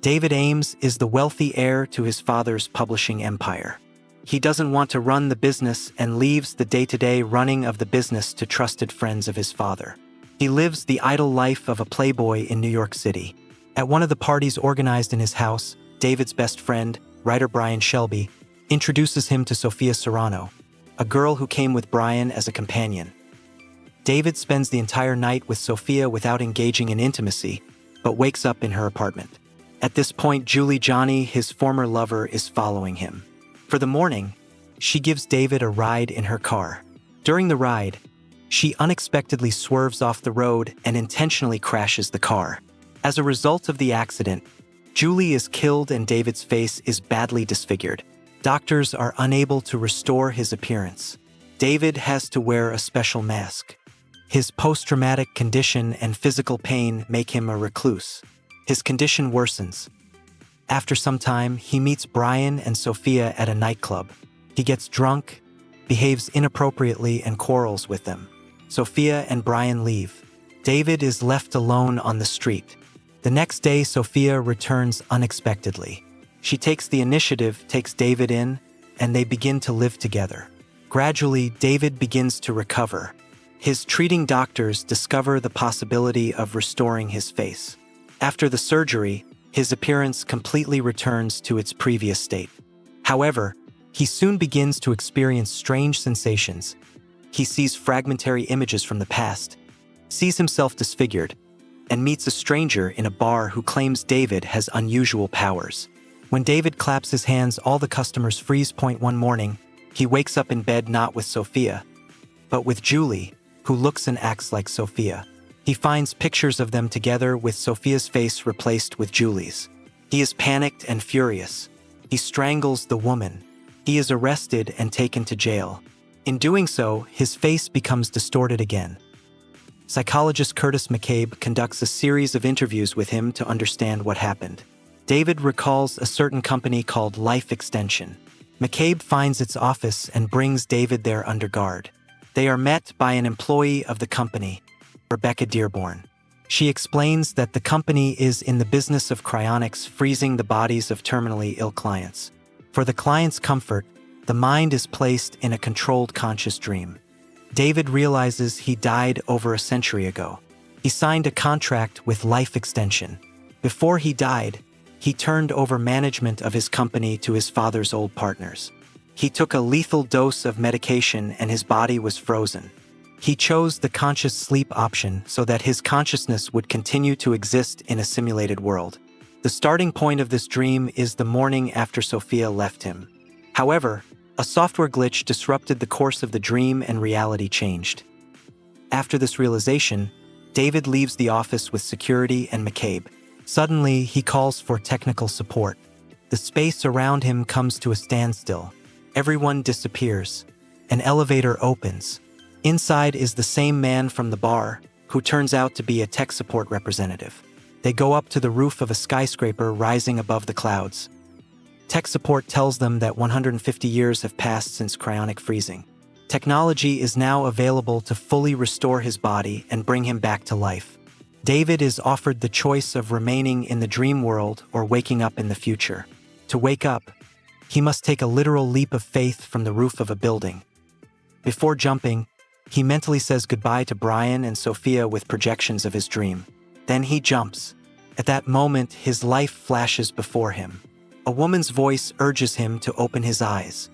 David Ames is the wealthy heir to his father's publishing empire. He doesn't want to run the business and leaves the day-to-day running of the business to trusted friends of his father. He lives the idle life of a playboy in New York City. At one of the parties organized in his house, David's best friend, writer Brian Shelby, introduces him to Sophia Serrano, a girl who came with Brian as a companion. David spends the entire night with Sophia without engaging in intimacy, but wakes up in her apartment. At this point, Julie Johnny, his former lover, is following him. For the morning, she gives David a ride in her car. During the ride, she unexpectedly swerves off the road and intentionally crashes the car. As a result of the accident, Julie is killed and David's face is badly disfigured. Doctors are unable to restore his appearance. David has to wear a special mask. His post-traumatic condition and physical pain make him a recluse. His condition worsens. After some time, he meets Brian and Sophia at a nightclub. He gets drunk, behaves inappropriately, and quarrels with them. Sophia and Brian leave. David is left alone on the street. The next day, Sophia returns unexpectedly. She takes the initiative, takes David in, and they begin to live together. Gradually, David begins to recover. His treating doctors discover the possibility of restoring his face. After the surgery, his appearance completely returns to its previous state. However, he soon begins to experience strange sensations. He sees fragmentary images from the past, sees himself disfigured, and meets a stranger in a bar who claims David has unusual powers. When David claps his hands, all the customers freeze. One morning, he wakes up in bed not with Sophia, but with Julie, who looks and acts like Sophia. He finds pictures of them together with Sophia's face replaced with Julie's. He is panicked and furious. He strangles the woman. He is arrested and taken to jail. In doing so, his face becomes distorted again. Psychologist Curtis McCabe conducts a series of interviews with him to understand what happened. David recalls a certain company called Life Extension. McCabe finds its office and brings David there under guard. They are met by an employee of the company, Rebecca Dearborn. She explains that the company is in the business of cryonics, freezing the bodies of terminally ill clients. For the client's comfort, the mind is placed in a controlled conscious dream. David realizes he died over a century ago. He signed a contract with Life Extension. Before he died, he turned over management of his company to his father's old partners. He took a lethal dose of medication and his body was frozen. He chose the conscious sleep option so that his consciousness would continue to exist in a simulated world. The starting point of this dream is the morning after Sophia left him. However, a software glitch disrupted the course of the dream and reality changed. After this realization, David leaves the office with security and McCabe. Suddenly, he calls for technical support. The space around him comes to a standstill. Everyone disappears. An elevator opens. Inside is the same man from the bar, who turns out to be a tech support representative. They go up to the roof of a skyscraper rising above the clouds. Tech support tells them that 150 years have passed since cryonic freezing. Technology is now available to fully restore his body and bring him back to life. David is offered the choice of remaining in the dream world or waking up in the future. To wake up, he must take a literal leap of faith from the roof of a building. Before jumping, he mentally says goodbye to Brian and Sophia with projections of his dream. Then he jumps. At that moment, his life flashes before him. A woman's voice urges him to open his eyes.